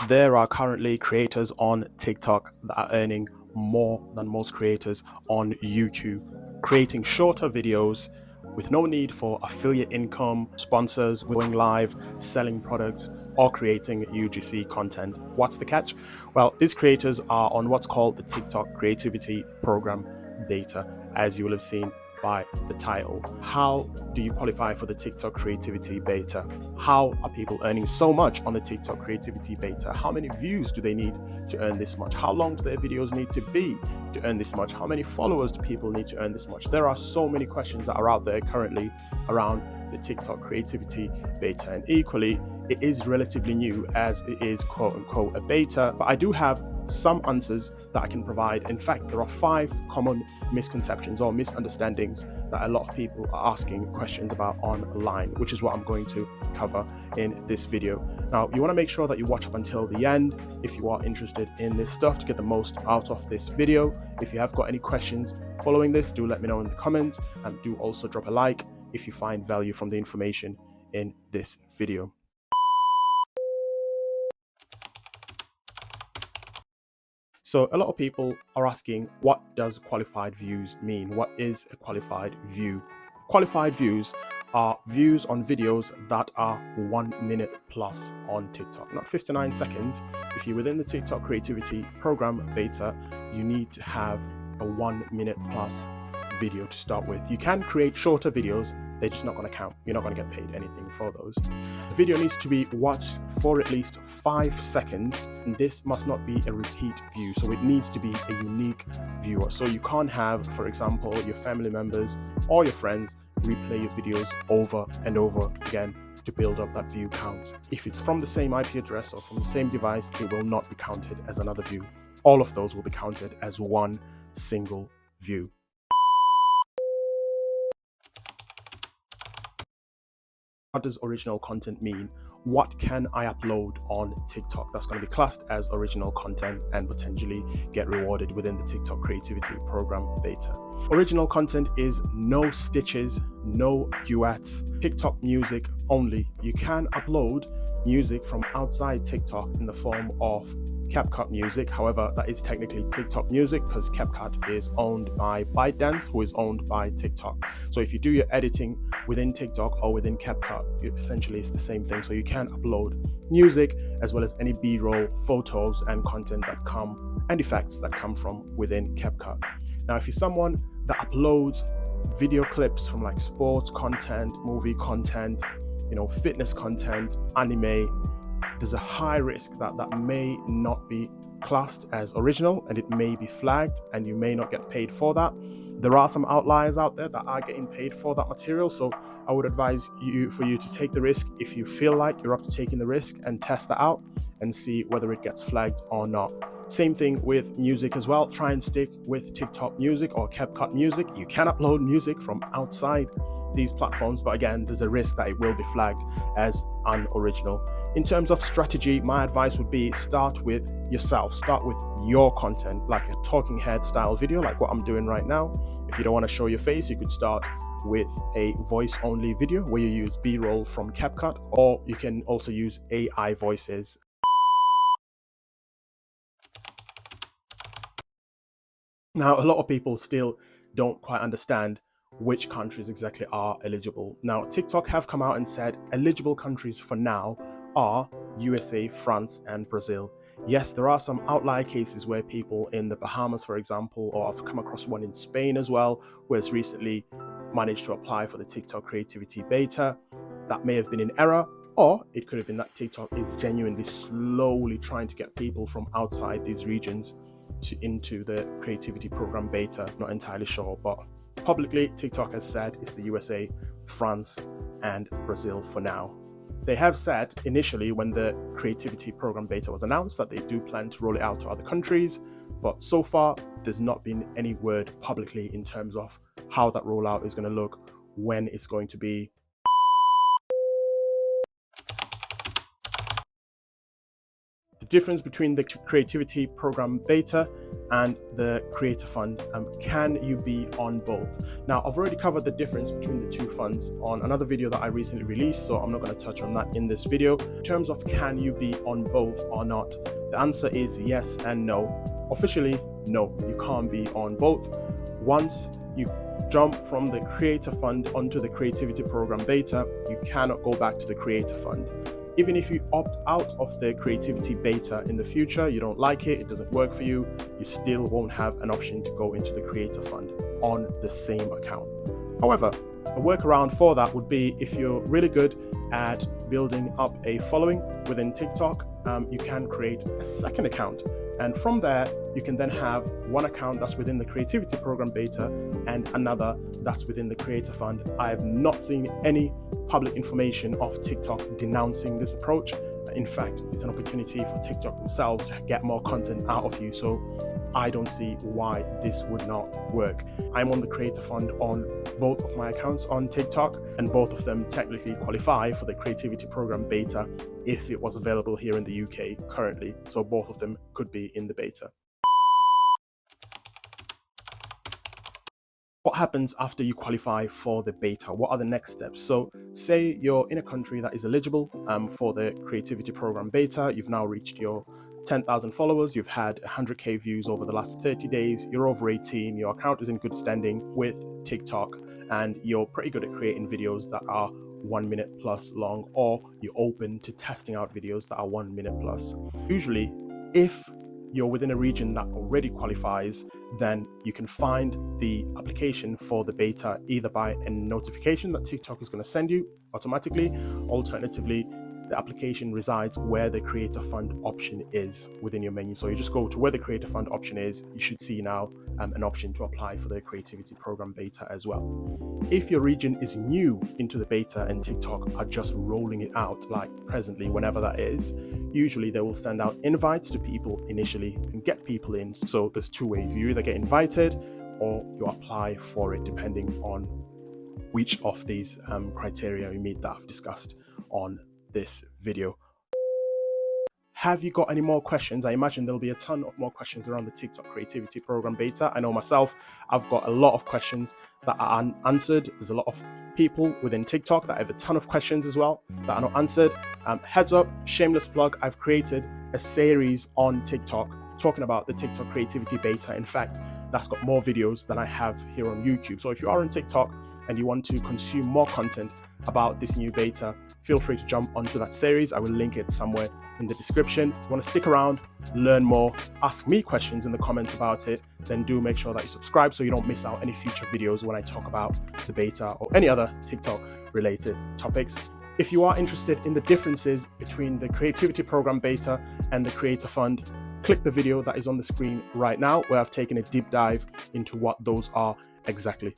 There are currently creators on TikTok that are earning more than most creators on YouTube, creating shorter videos with no need for affiliate income, sponsors, going live, selling products, or creating UGC content. What's the catch? Well, these creators are on what's called the TikTok Creativity Program beta, as you will have seen by the title. How do you qualify for the TikTok Creativity Beta? How are people earning so much on the TikTok Creativity Beta? How many views do they need to earn this much? How long do their videos need to be to earn this much? How many followers do people need to earn this much? There are so many questions that are out there currently around the TikTok Creativity Beta, and equally, it is relatively new as it is quote unquote a beta, but I do have some answers that I can provide. In fact, there are 5 common misconceptions or misunderstandings that a lot of people are asking questions about online, which is what I'm going to cover in this video. Now, you want to make sure that you watch up until the end if you are interested in this stuff to get the most out of this video. If you have got any questions following this, do let me know in the comments, and do also drop a like if you find value from the information in this video. So a lot of people are asking, what does qualified views mean? What is a qualified view? Qualified views are views on videos that are 1 minute plus on TikTok, not 59 seconds. If you're within the TikTok Creativity Program beta, you need to have a 1 minute plus video to start with. You can create shorter videos, they're just not going to count. You're not going to get paid anything for those. The video needs to be watched for at least 5 seconds, and this must not be a repeat view, so it needs to be a unique viewer. So you can't have, for example, your family members or your friends replay your videos over and over again to build up that view count. If it's from the same IP address or from the same device, it will not be counted as another view. All of those will be counted as one single view. What does original content mean? What can I upload on TikTok that's going to be classed as original content and potentially get rewarded within the TikTok Creativity Program beta? Original content is no stitches, no duets, TikTok music only. You can upload music from outside TikTok in the form of CapCut music. However, that is technically TikTok music because CapCut is owned by ByteDance, who is owned by TikTok. So if you do your editing within TikTok or within CapCut, essentially it's the same thing. So you can upload music as well as any B-roll, photos and content that come, and effects that come from within CapCut. Now, if you're someone that uploads video clips from like sports content, movie content, fitness content, anime, there's a high risk that that may not be classed as original and it may be flagged and you may not get paid for that. There are some outliers out there that are getting paid for that material, so I would advise for you to take the risk if you feel like you're up to taking the risk, and test that out and see whether it gets flagged or not. Same thing with music as well. Try and stick with TikTok music or CapCut music. You can upload music from outside these platforms, but again, there's a risk that it will be flagged as unoriginal. In terms of strategy, my advice would be start with yourself. Start with your content, like a talking head style video, like what I'm doing right now. If you don't want to show your face, you could start with a voice only video where you use B-roll from CapCut, or you can also use AI voices. Now, a lot of people still don't quite understand which countries exactly are eligible. Now, TikTok have come out and said eligible countries for now are USA, France, and Brazil. Yes, there are some outlier cases where people in the Bahamas, for example, or I've come across one in Spain as well, who has recently managed to apply for the TikTok Creativity Beta. That may have been an error, or it could have been that TikTok is genuinely slowly trying to get people from outside these regions into the Creativity Program beta. Not entirely sure, but publicly TikTok has said it's the USA, France, and Brazil for now. They have said initially when the Creativity Program beta was announced that they do plan to roll it out to other countries, but so far there's not been any word publicly in terms of how that rollout is going to look, when it's going to be. The difference between the Creativity Program Beta and the Creator Fund. Can you be on both? Now, I've already covered the difference between the two funds on another video that I recently released, so I'm not going to touch on that in this video. In terms of can you be on both or not, the answer is yes and no. Officially, no, you can't be on both. Once you jump from the Creator Fund onto the Creativity Program Beta, you cannot go back to the Creator Fund. Even if you opt out of the Creativity Beta in the future, you don't like it, it doesn't work for you, you still won't have an option to go into the Creator Fund on the same account. However, a workaround for that would be if you're really good at building up a following within TikTok, you can create a second account. And from there, you can then have one account that's within the Creativity Program Beta and another that's within the Creator Fund. I have not seen any public information of TikTok denouncing this approach. In fact, it's an opportunity for TikTok themselves to get more content out of you. So I don't see why this would not work. I'm on the Creator Fund on both of my accounts on TikTok, and both of them technically qualify for the Creativity Program Beta if it was available here in the UK currently. So both of them could be in the beta. What happens after you qualify for the beta? What are the next steps? So say you're in a country that is eligible for the Creativity Program Beta. You've now reached your 10,000 followers, you've had 100k views over the last 30 days, you're over 18, your account is in good standing with TikTok, and you're pretty good at creating videos that are 1 minute plus long, or you're open to testing out videos that are 1 minute plus. Usually, if you're within a region that already qualifies, then you can find the application for the beta either by a notification that TikTok is going to send you automatically. Alternatively, the application resides where the Creator Fund option is within your menu. So you just go to where the Creator Fund option is. You should see now an option to apply for the Creativity Program Beta as well. If your region is new into the beta and TikTok are just rolling it out, like presently, whenever that is, usually they will send out invites to people initially and get people in. So there's two ways. You either get invited or you apply for it, depending on which of these criteria you meet that I've discussed on this video. Have you got any more questions? I imagine there'll be a ton of more questions around the TikTok Creativity Program Beta. I know myself, I've got a lot of questions that are unanswered. There's a lot of people within TikTok that have a ton of questions as well that are not answered. Heads up, shameless plug, I've created a series on TikTok talking about the TikTok Creativity Beta. In fact, that's got more videos than I have here on YouTube. So if you are on TikTok and you want to consume more content about this new beta, feel free to jump onto that series. I will link it somewhere in the description. If you want to stick around, learn more, ask me questions in the comments about it, then do make sure that you subscribe so you don't miss out any future videos when I talk about the beta or any other TikTok related topics. If you are interested in the differences between the Creativity Program Beta and the Creator Fund, click the video that is on the screen right now, where I've taken a deep dive into what those are exactly.